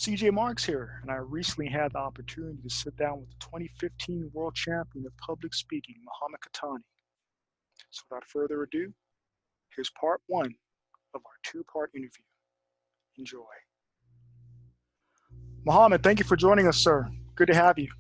CJ Marks here, and I recently had the opportunity to sit down with the 2015 world champion of public speaking, Mohammed Qahtani. So without further ado, here's part one of our two-part interview. Enjoy. Mohammed, thank you for joining us, sir. Good to have you.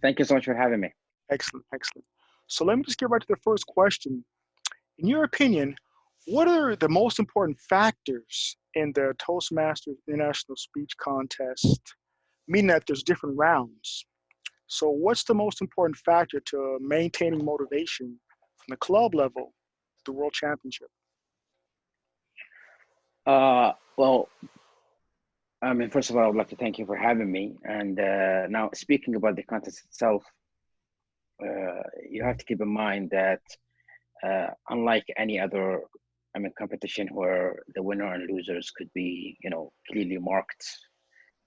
Thank you so much for having me. Excellent, excellent. So let me just get right to the first question. In your opinion, what are the most important factors in the Toastmasters International Speech Contest, meaning that there's different rounds? So what's the most important factor to maintaining motivation from the club level to the world championship? Well, I mean, first of all, I would like to thank you for having me. And now, speaking about the contest itself, you have to keep in mind that unlike any other, competition where the winner and losers could be, clearly marked,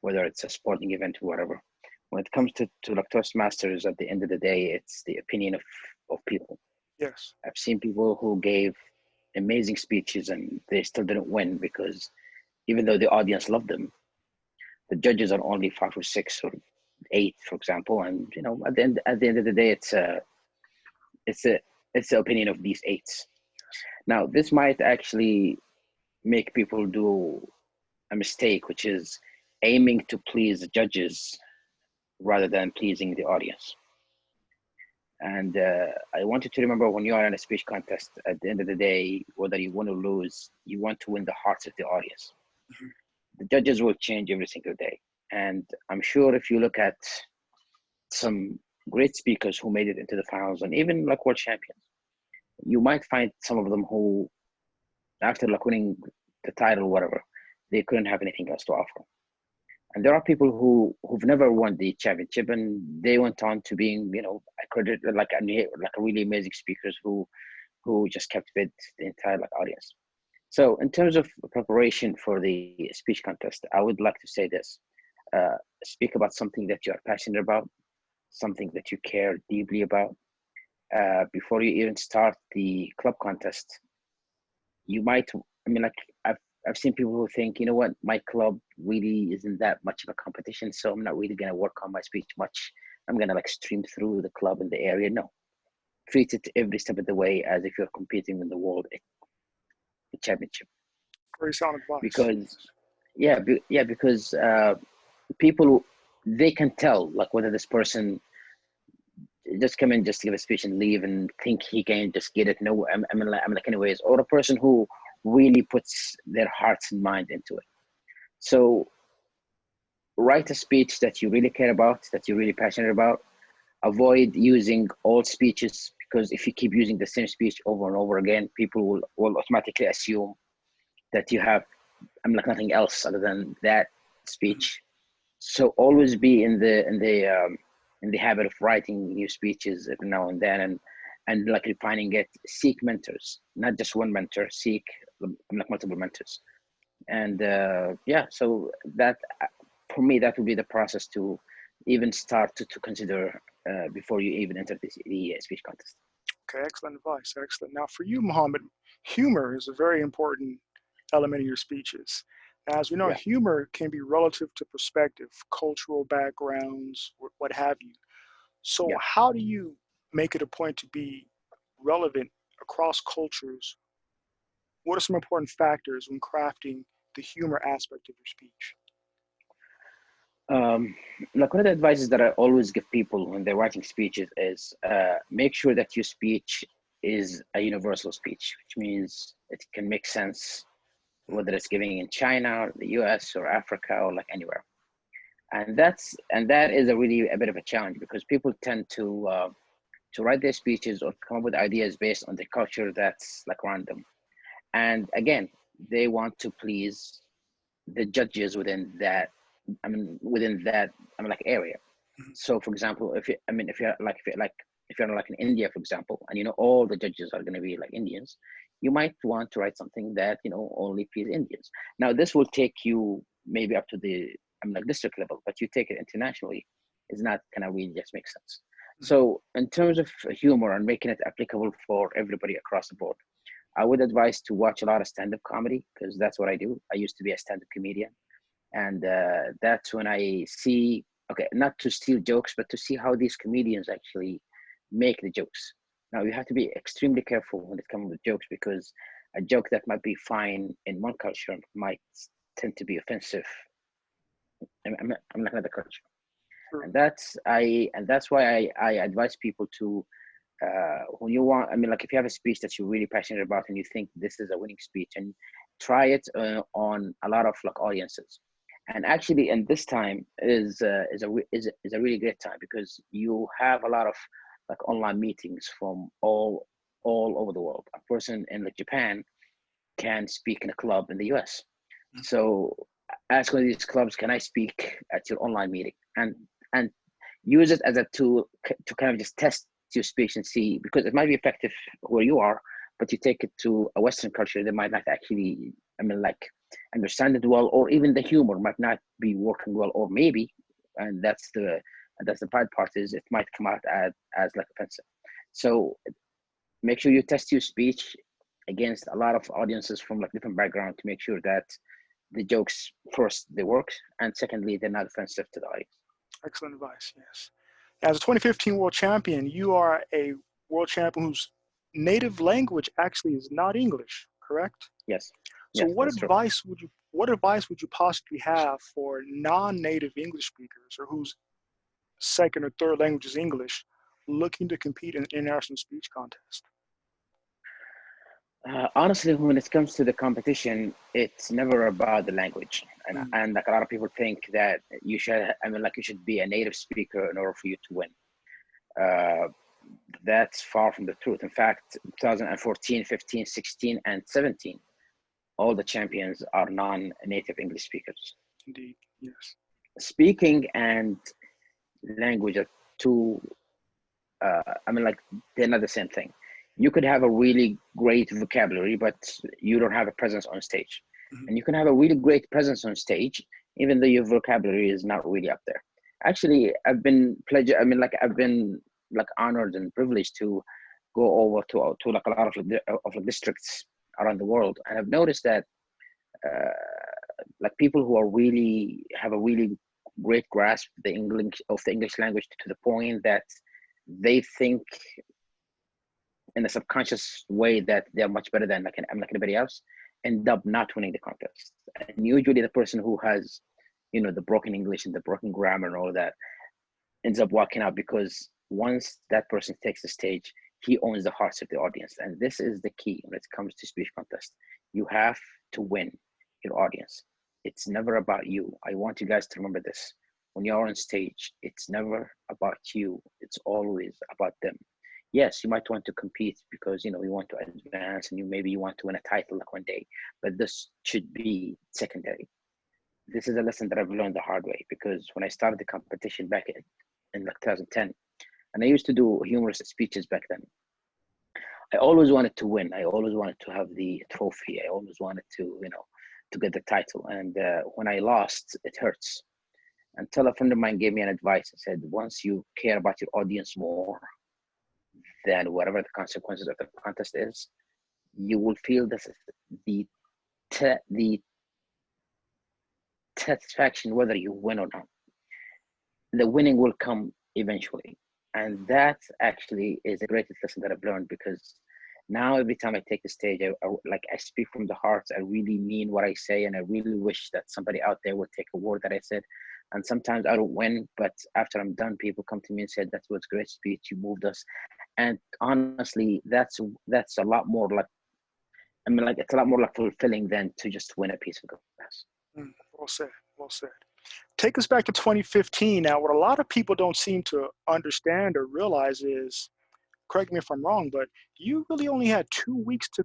whether it's a sporting event or whatever. When it comes to like Toastmasters, at the end of the day, it's the opinion of people. Yes. I've seen people who gave amazing speeches and they still didn't win because even though the audience loved them, the judges are only 5 or 6 or 8, for example. And at the end of the day, it's a it's the opinion of these eights. Now, this might actually make people do a mistake, which is aiming to please the judges rather than pleasing the audience. And I want you to remember when you are in a speech contest, at the end of the day, whether you win or lose, you want to win the hearts of the audience. Mhm. The judges will change every single day. And I'm sure if you look at some great speakers who made it into the finals and even like world champions, you might find some of them who, after like winning the title, whatever, they couldn't have anything else to offer. And there are people who've never won the championship, and they went on to being, accredited like a really amazing speakers who just kept with the entire like audience. So in terms of preparation for the speech contest, I would like to say this: speak about something that you are passionate about, something that you care deeply about. Before you even start the club contest, you might, like I've seen people who think, you know what, my club really isn't that much of a competition, so I'm not really gonna work on my speech much. I'm gonna like stream through the club in the area. No, treat it every step of the way as if you're competing in the world championship. Very sound advice. Because because people, they can tell like whether this person just come in just to give a speech and leave and think he can just get it. No, I'm like anyways, or a person who really puts their hearts and mind into it. So write a speech that you really care about, that you're really passionate about. Avoid using old speeches, because if you keep using the same speech over and over again, people will automatically assume that you have like nothing else other than that Mhm. speech. So always be in the habit of writing new speeches every now and then, and like refining it. Seek mentors, not just one mentor. Seek like multiple mentors. And so that, for me, that would be the process to even start to consider before you even enter the speech contest. Okay, excellent advice. Excellent. Now, for you, Mohammed, humor is a very important element in your speeches. Now, as we know, Yeah. humor can be relative to perspective, cultural backgrounds, what have you. So, Yeah. how do you make it a point to be relevant across cultures? What are some important factors when crafting the humor aspect of your speech? um, like one of the advices that I always give people when they're writing speeches is make sure that your speech is a universal speech, which means it can make sense whether it's giving in China or the US or Africa or like anywhere. And that is a really a bit of a challenge, because people tend to write their speeches or come up with ideas based on the culture that's like random. And again, they want to please the judges within that. Within that, like area. Mhm. So, for example, if you're like in India, for example, and all the judges are going to be like Indians, you might want to write something that only please Indians. Now, this will take you maybe up to the like district level, but you take it internationally, it's not gonna really just make sense. Mhm. So, in terms of humor and making it applicable for everybody across the board, I would advise to watch a lot of stand-up comedy, because that's what I do. I used to be a stand-up comedian. And that's when I see, okay, not to steal jokes, but to see how these comedians actually make the jokes. Now you have to be extremely careful when it comes to jokes, because a joke that might be fine in one culture might tend to be offensive in another culture. True. And that's why I advise people to, when you want, I mean, like if you have a speech that you're really passionate about and you think this is a winning speech, and try it on a lot of like audiences. And actually, and this time is a really great time, because you have a lot of like online meetings from all over the world. A person in like Japan can speak in a club in the US. So ask one of these clubs, can I speak at your online meeting? And use it as a tool to kind of just test your speech and see, because it might be effective where you are, but you take it to a Western culture, they might not actually, I mean, like understand it well, or even the humor might not be working well, or maybe, and that's the bad part, is it might come out as like offensive. So make sure you test your speech against a lot of audiences from like different background to make sure that the jokes, first, they work, and secondly, they're not offensive to the audience. Excellent advice. Yes. As a 2015 world champion, you are a world champion whose native language actually is not English, correct? Yes, So yes, that's true. what advice would you possibly have for non-native English speakers, or whose second or third language is English, looking to compete in an international speech contest? Honestly, when it comes to the competition, it's never about the language, and Mm, and like a lot of people think that you should, I mean, like you should be a native speaker in order for you to win. Uh, that's far from the truth. In fact, 2014, 15, 16, and 17, all the champions are non-native English speakers. indeed. Yes. Speaking and language are two, I mean, like they're not the same thing. You could have a really great vocabulary, but you don't have a presence on stage. Mhm. And you can have a really great presence on stage, even though your vocabulary is not really up there. Actually, I've been like honored and privileged to go over to like a lot of the districts around the world, and I've noticed that like people who are really have a really great grasp of the English language, to the point that they think in a subconscious way that they're much better than like anybody else, end up not winning the contest. And usually the person who has, the broken English and the broken grammar and all that ends up walking out, because once that person takes the stage, he owns the hearts of the audience. And this is the key when it comes to speech contest. You have to win your audience. It's never about you. I want you guys to remember this. When you're on stage, it's never about you. It's always about them. Yes, you might want to compete because you want to advance, and maybe you want to win a title like one day, but this should be secondary. This is a lesson that I've learned the hard way, because when I started the competition back in like 2010, and I used to do humorous speeches back then, I always wanted to win. I always wanted to have the trophy. I always wanted to get the title. And when I lost, it hurts. Until a friend of mine gave me an advice and said, once you care about your audience more than whatever the consequences of the contest is, you will feel the the satisfaction whether you win or not. The winning will come eventually. And that actually is the greatest lesson that I've learned, because now every time I take the stage, I speak from the heart. I really mean what I say, and I really wish that somebody out there would take a word that I said. And sometimes I don't win, but after I'm done, people come to me and said, "That was a great speech. You moved us." And honestly, that's a lot more like, it's a lot more like fulfilling than to just win a piece of glass. Well said. Well said. Take us back to 2015. Now, what a lot of people don't seem to understand or realize is, correct me if I'm wrong, but you really only had 2 weeks to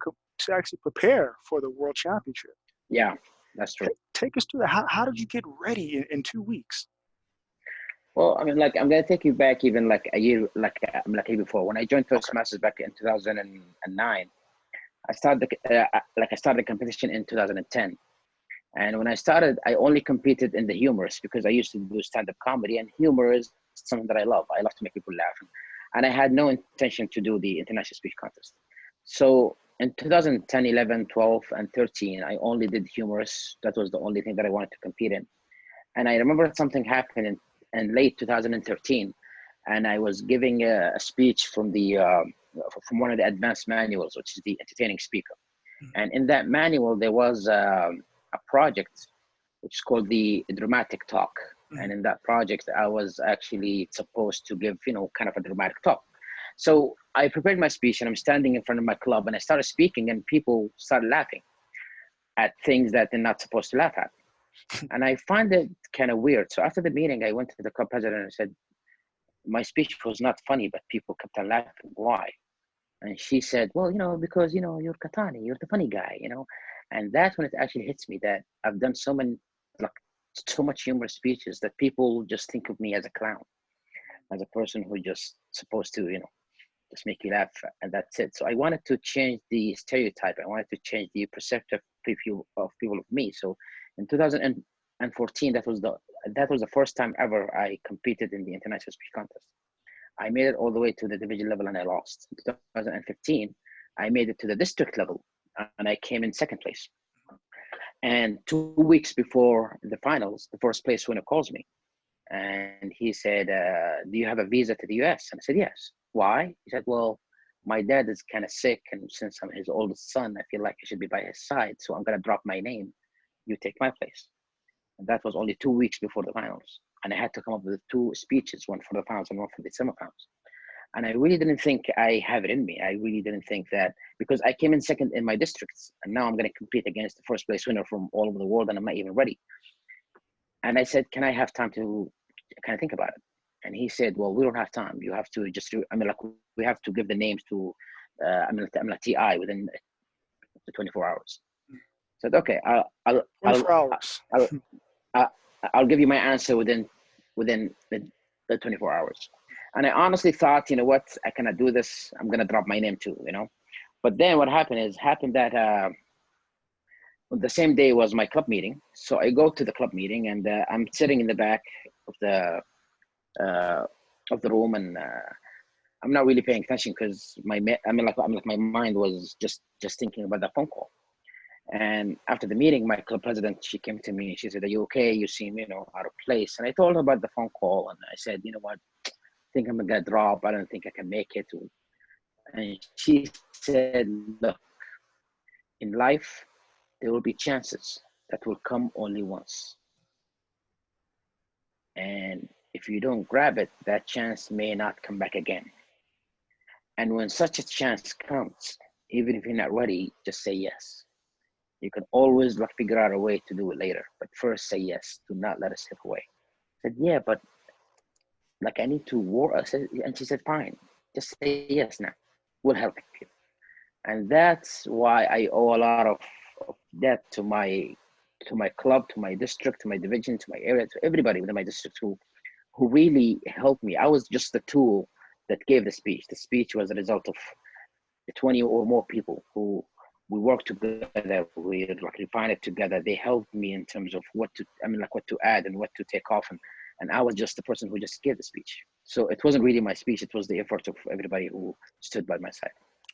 actually prepare for the World Championship. Yeah, that's true. Take us through that. How did you get ready in 2 weeks? Well, I'm gonna take you back even like a year, like a year before. When I joined Okay. Toastmasters back in 2009, I started the competition in 2010. And when I started, I only competed in the humorous, because I used to do stand-up comedy, and humor is something that I love. I love to make people laugh, and I had no intention to do the international speech contest. So in 2010, 11, 12, and 13, I only did humorous. That was the only thing that I wanted to compete in. And I remember something happened in late 2013, and I was giving a speech from one of the advanced manuals, which is the entertaining speaker. And in that manual, there was a project which is called the dramatic talk. And in that project, I was actually supposed to give, kind of a dramatic talk. So I prepared my speech, and I'm standing in front of my club, and I started speaking, and people started laughing at things that they're not supposed to laugh at. And I find it kind of weird. So after the meeting, I went to the club president and said, my speech was not funny, but people kept on laughing. Why? And she said, well, because, you're Qahtani, you're the funny guy, And that's when it actually hits me that I've done so much humorous speeches that people just think of me as a clown, as a person who just supposed to, just make you laugh, and that's it. So I wanted to change the stereotype. I wanted to change the perceptive view of people of me. So in 2014, that was the first time ever I competed in the international speech contest. I made it all the way to the division level, and I lost. In 2015, I made it to the district level, and I came in second place. And 2 weeks before the finals, the first place winner calls me, and he said, do you have a visa to the US? And I said, yes. Why? He said, well, my dad is kind of sick, and since I'm his oldest son, I feel like I should be by his side, so I'm going to drop my name. You take my place. And that was only 2 weeks before the finals. And I had to come up with 2 speeches, one for the finals and one for the semifinals. And I really didn't think I have it in me. I really didn't think that, because I came in second in my districts, and now I'm going to compete against the first place winner from all over the world, and I'm not even ready. And I said, can I have time to kind of think about it? And he said, well, we don't have time. You have to just, we have to give the names to, TI within the 24 hours. I said, okay, 24 hours. I'll give you my answer within the 24 hours. And I honestly thought, you know what, I cannot do this. I'm going to drop my name too, But then what happened that the same day was my club meeting. So I go to the club meeting, and I'm sitting in the back of the room, and I'm not really paying attention because my mind was just thinking about the phone call. And after the meeting, my club president, she came to me and she said, are you okay? You seem, out of place. And I told her about the phone call, and I said, you know what, I think I'm gonna drop. I don't think I can make it. And she said, look, in life, there will be chances that will come only once. And if you don't grab it, that chance may not come back again. And when such a chance comes, even if you're not ready, just say yes. You can always figure out a way to do it later, but first say yes. Do not let it slip away. I said, yeah, but I need to work. And she said, fine, just say yes now. We'll help you. And that's why I owe a lot of that to my club, to my district, to my division, to my area, to everybody within my district who really helped me. I was just the tool that gave the speech. The speech was a result of 20 or more people who we worked together, we refined it together. They helped me in terms of what to add and what to take off. And I was just the person who just gave the speech. So it wasn't really my speech, it was the effort of everybody who stood by my side.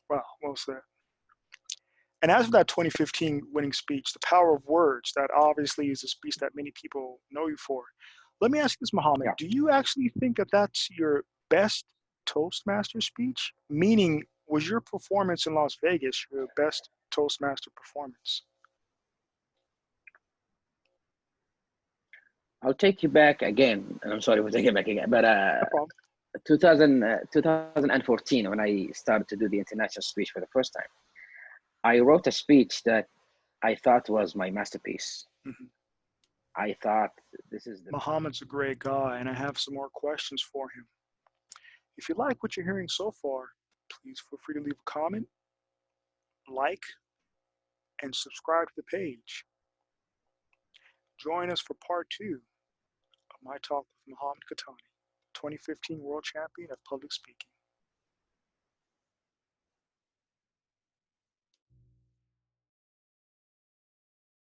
Wow, well said. And as for that 2015 winning speech, The Power of Words, that obviously is a speech that many people know you for. Let me ask you this, Mohammed. Yeah. Do you actually think that that's your best Toastmaster speech? Meaning, was your performance in Las Vegas your best Toastmaster performance? I'll take you back again, and I'm sorry for taking you back again, but No problem. 2014, when I started to do the international speech for the first time, I wrote a speech that I thought was my masterpiece. Mm-hmm. I thought this is Mohammed's a great guy, and I have some more questions for him. If you like what you're hearing so far, please feel free to leave a comment, like, and subscribe to the page. Join us for part 2 of my talk with Mohammed Qahtani, 2015 World Champion of Public Speaking.